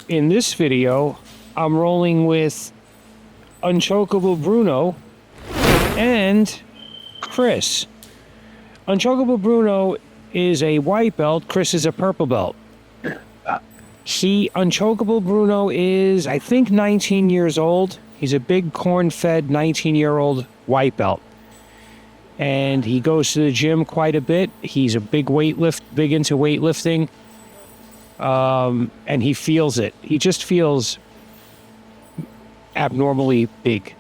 in this video, I'm rolling with Unchokable Bruno and Chris. Unchokable Bruno is a white belt. Chris is a purple belt. Unchokable Bruno is, I think, 19 years old. He's a big corn-fed 19-year-old white belt. And he goes to the gym quite a bit. He's a big into weightlifting. And he feels it. He just feels abnormally big.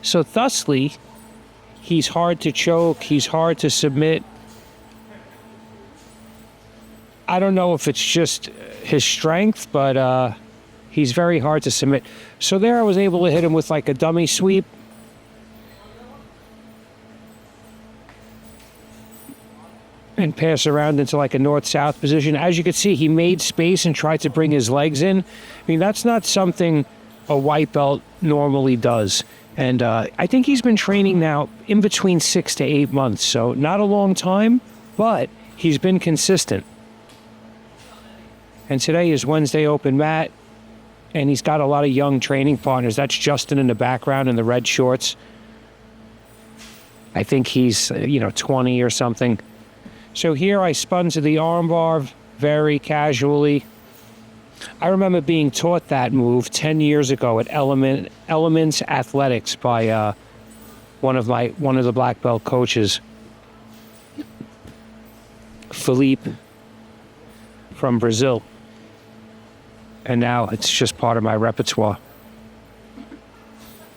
So thusly, he's hard to choke. He's hard to submit. I don't know if it's just his strength, but he's very hard to submit. So there I was able to hit him with like a dummy sweep. And pass around into like a north-south position. As you can see, he made space and tried to bring his legs in. I mean, that's not something a white belt normally does. And I think he's been training now in between 6 to 8 months. So not a long time, but he's been consistent. And today is Wednesday open mat. And he's got a lot of young training partners. That's Justin in the background in the red shorts. I think he's, 20 or something. So here I spun to the armbar very casually. I remember being taught that move 10 years ago at Elements Athletics by one of the black belt coaches, Philippe from Brazil. And now it's just part of my repertoire.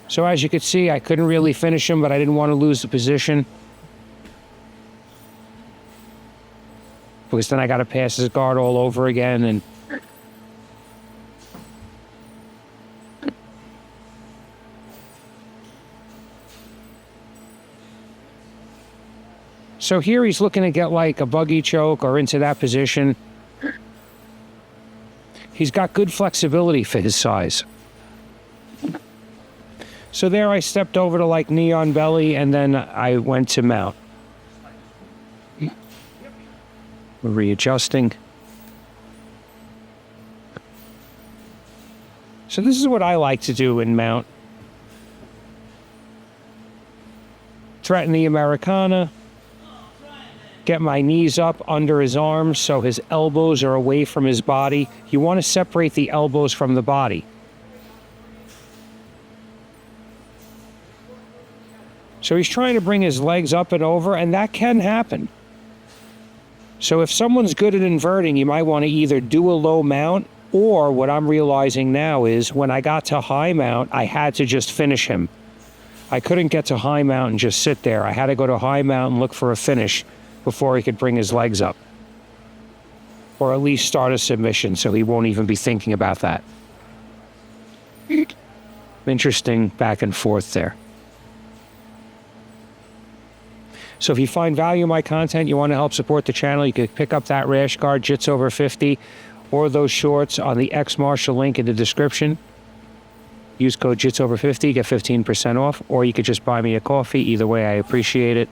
So as you could see, I couldn't really finish him, but I didn't want to lose the position. Because then I got to pass his guard all over again. And so here he's looking to get like a buggy choke or into that position. He's got good flexibility for his size. So there I stepped over to like knee on belly, and then I went to mount. We're readjusting. So this is what I like to do in mount. Threaten the Americana. Get my knees up under his arms so his elbows are away from his body. You want to separate the elbows from the body. So he's trying to bring his legs up and over, and that can happen. So if someone's good at inverting, you might want to either do a low mount, or what I'm realizing now is when I got to high mount, I had to just finish him. I couldn't get to high mount and just sit there. I had to go to high mount and look for a finish before he could bring his legs up. Or at least start a submission so he won't even be thinking about that. Interesting back and forth there. So if you find value in my content, you want to help support the channel, you can pick up that rash guard, Jits over 50, or those shorts on the X Marshall link in the description. Use code Jits over 50, get 15% off, or you could just buy me a coffee. Either way, I appreciate it.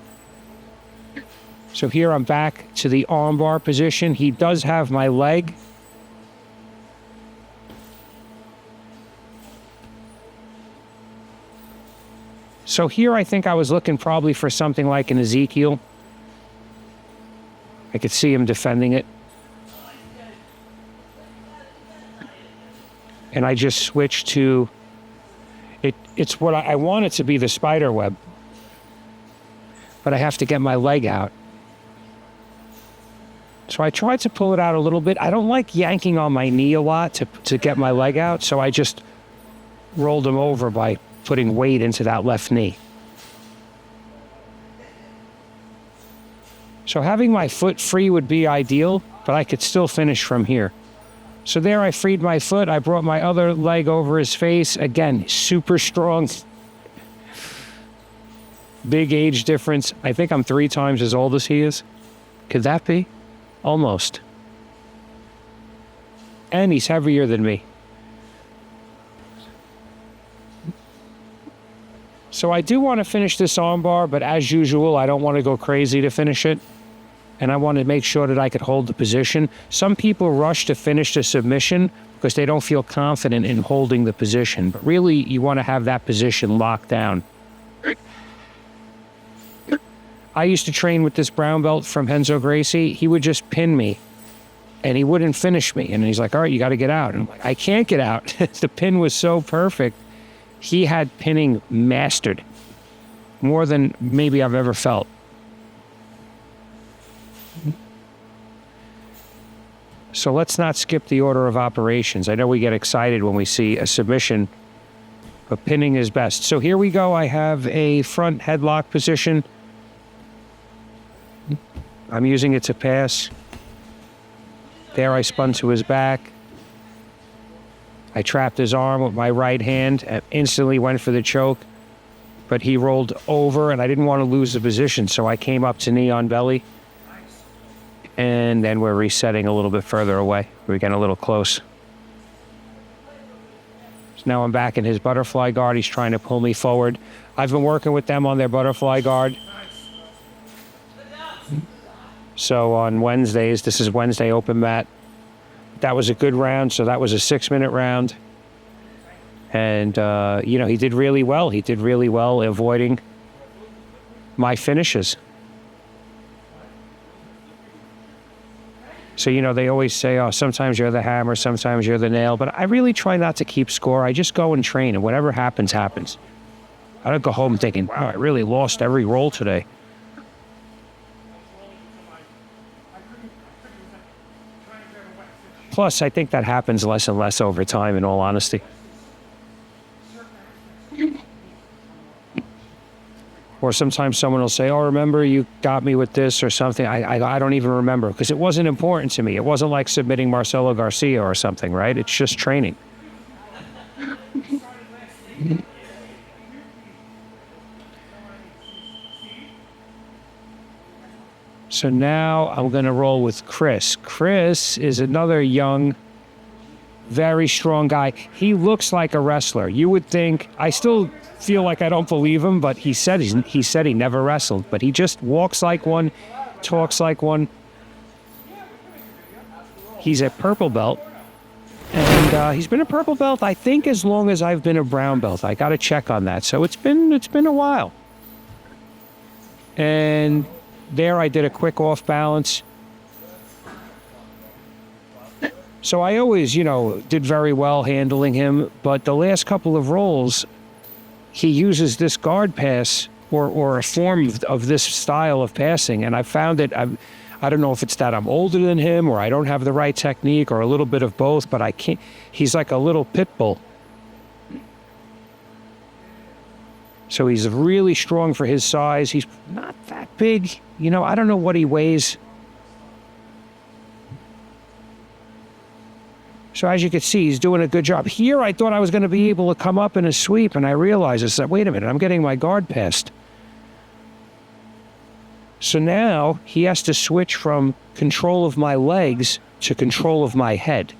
So here I'm back to the armbar position. He does have my leg. So here I think I was looking probably for something like an Ezekiel. I could see him defending it. And I just switched to, it's what I want it to be, the spider web. But I have to get my leg out. So I tried to pull it out a little bit. I don't like yanking on my knee a lot to get my leg out, so I just rolled him over by putting weight into that left knee. So having my foot free would be ideal, but I could still finish from here. So there I freed my foot. I brought my other leg over his face. Again, super strong. Big age difference. I think I'm 3 times as old as he is. Could that be? Almost. And he's heavier than me. So I do want to finish this armbar, but as usual, I don't want to go crazy to finish it. and I wanted to make sure that I could hold the position. Some people rush to finish the submission because they don't feel confident in holding the position. But really, you want to have that position locked down. I used to train with this brown belt from Renzo Gracie. He would just pin me, and he wouldn't finish me. And he's like, all right, you got to get out. And I'm like, I can't get out. The pin was so perfect. He had pinning mastered more than maybe I've ever felt. So let's not skip the order of operations. I know we get excited when we see a submission, but pinning is best. So here we go. I have a front headlock position. I'm using it to pass. There I spun to his back. I trapped his arm with my right hand and instantly went for the choke, but he rolled over and I didn't want to lose the position, so I came up to knee on belly. And then we're resetting a little bit further away. We're getting a little close. So now I'm back in his butterfly guard. He's trying to pull me forward. I've been working with them on their butterfly guard. So on Wednesdays, this is Wednesday open mat. That was a good round, so that was a 6-minute round. And, he did really well. He did really well avoiding my finishes. So, they always say, oh, sometimes you're the hammer, sometimes you're the nail. But I really try not to keep score. I just go and train, and whatever happens, happens. I don't go home thinking, wow, I really lost every roll today. Plus, I think that happens less and less over time, in all honesty. Or sometimes someone will say, oh, remember you got me with this or something. I don't even remember because it wasn't important to me. It wasn't like submitting Marcelo Garcia or something, right? It's just training. So now I'm going to roll with Chris. Chris is another young, very strong guy. He looks like a wrestler. You would think, I still feel like I don't believe him, but he said he never wrestled, but he just walks like one, talks like one. He's a purple belt, and he's been a purple belt, I think, as long as I've been a brown belt. I got to check on that. So it's been a while. And there I did a quick off balance. So I always, did very well handling him, but the last couple of rolls, he uses this guard pass or a form of this style of passing, and I found it, I don't know if it's that I'm older than him or I don't have the right technique or a little bit of both, but I can't, he's like a little pit bull. So he's really strong for his size. He's not that big. I don't know what he weighs. So as you can see, he's doing a good job. Here, I thought I was going to be able to come up in a sweep, and I realized, wait a minute, I'm getting my guard passed. So now he has to switch from control of my legs to control of my head.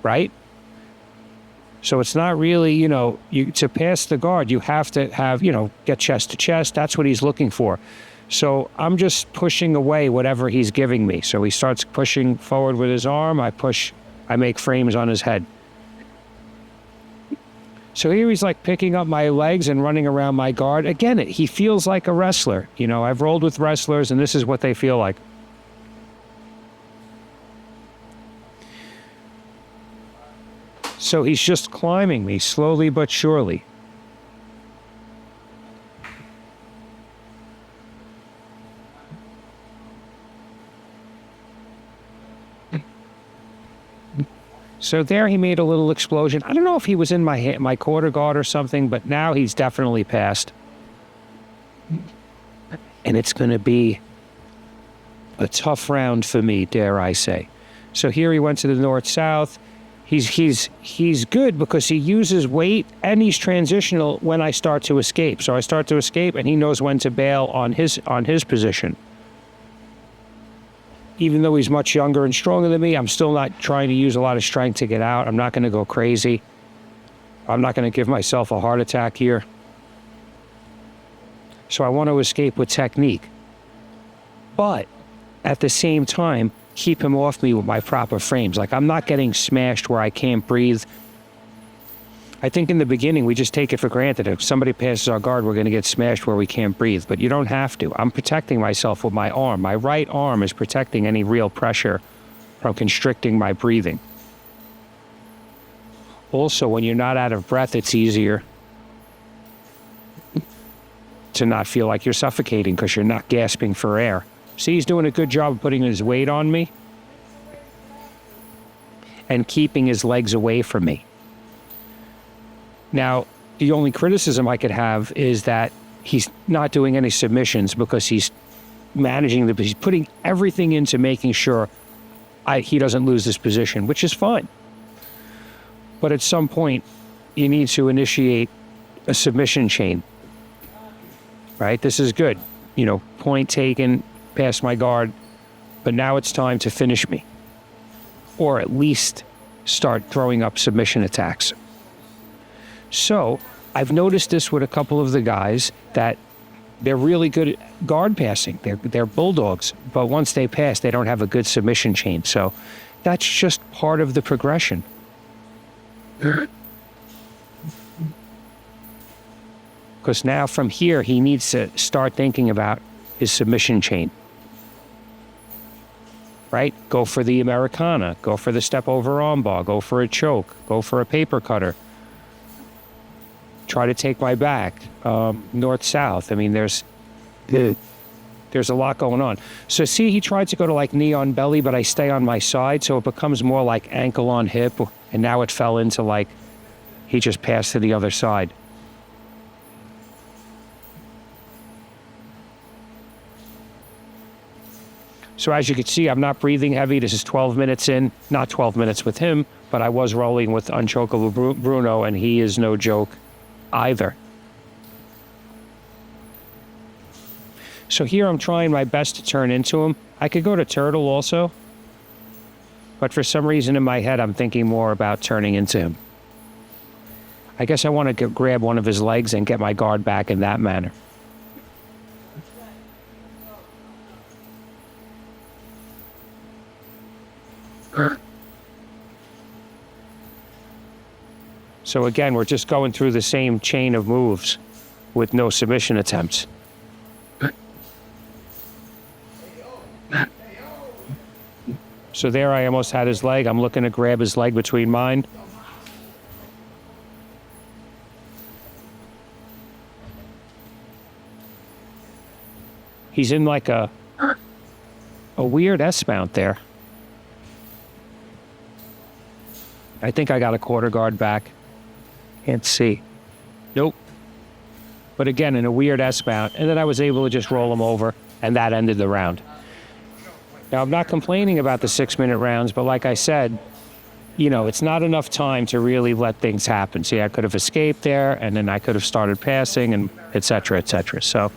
Right? So it's not really, to pass the guard, you have to have, get chest to chest. That's what he's looking for. So I'm just pushing away whatever he's giving me. So he starts pushing forward with his arm. I make frames on his head. So here he's like picking up my legs and running around my guard. Again, he feels like a wrestler. I've rolled with wrestlers, and this is what they feel like. So he's just climbing me slowly but surely. So there he made a little explosion. I don't know if he was in my quarter guard or something, but now he's definitely passed. And it's going to be a tough round for me, dare I say. So here he went to the north-south. He's good because he uses weight and he's transitional when I start to escape. So I start to escape and he knows when to bail on his position. Even though he's much younger and stronger than me, I'm still not trying to use a lot of strength to get out. I'm not going to go crazy. I'm not going to give myself a heart attack here. So I want to escape with technique. but at the same time, keep him off me with my proper frames. Like, I'm not getting smashed where I can't breathe. I think in the beginning, we just take it for granted. If somebody passes our guard, we're going to get smashed where we can't breathe. But you don't have to. I'm protecting myself with my arm. My right arm is protecting any real pressure from constricting my breathing. Also, when you're not out of breath, it's easier to not feel like you're suffocating because you're not gasping for air. See, he's doing a good job of putting his weight on me and keeping his legs away from me. Now, the only criticism I could have is that he's not doing any submissions because he's he's putting everything into making sure he doesn't lose this position, which is fine. But at some point, you need to initiate a submission chain, right? This is good. You know, point taken, past my guard, but now it's time to finish me, or at least start throwing up submission attacks. So I've noticed this with a couple of the guys that they're really good at guard passing. They're bulldogs, but once they pass, they don't have a good submission chain. So that's just part of the progression. Because now from here, he needs to start thinking about his submission chain. Right? Go for the Americana, go for the step over armbar, go for a choke, go for a paper cutter. Try to take my back, north-south. I mean, there's a lot going on. So see, he tried to go to like knee on belly, but I stay on my side, so it becomes more like ankle on hip, and now it fell into like he just passed to the other side. So as you can see, I'm not breathing heavy. This is 12 minutes in, not 12 minutes with him, but I was rolling with Unchokable Bruno, and he is no joke either. So here I'm trying my best to turn into him. I could go to turtle also, but for some reason in my head, I'm thinking more about turning into him. I guess I want to grab one of his legs and get my guard back in that manner. So again, we're just going through the same chain of moves with no submission attempts. So there I almost had his leg. I'm looking to grab his leg between mine. He's in like a weird S-mount there. I think I got a quarter guard back. Can't see. Nope. But again, in a weird S-mount, and then I was able to just roll him over, and that ended the round. Now, I'm not complaining about the 6-minute rounds, but like I said, you know, it's not enough time to really let things happen. See, I could have escaped there, and then I could have started passing, and et cetera, et cetera. So,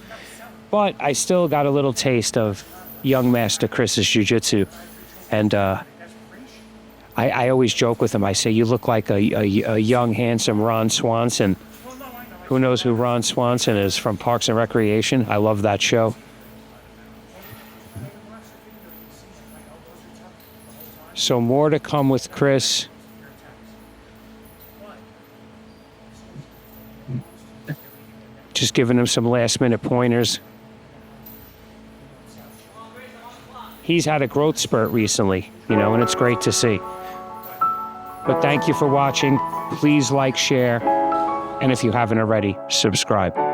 but I still got a little taste of young Master Chris's jiu-jitsu, and I always joke with him. I say, you look like a young, handsome Ron Swanson. Who knows who Ron Swanson is from Parks and Recreation? I love that show. So more to come with Chris. Just giving him some last-minute pointers. He's had a growth spurt recently, you know, and it's great to see. But thank you for watching. Please like, share, and if you haven't already, subscribe.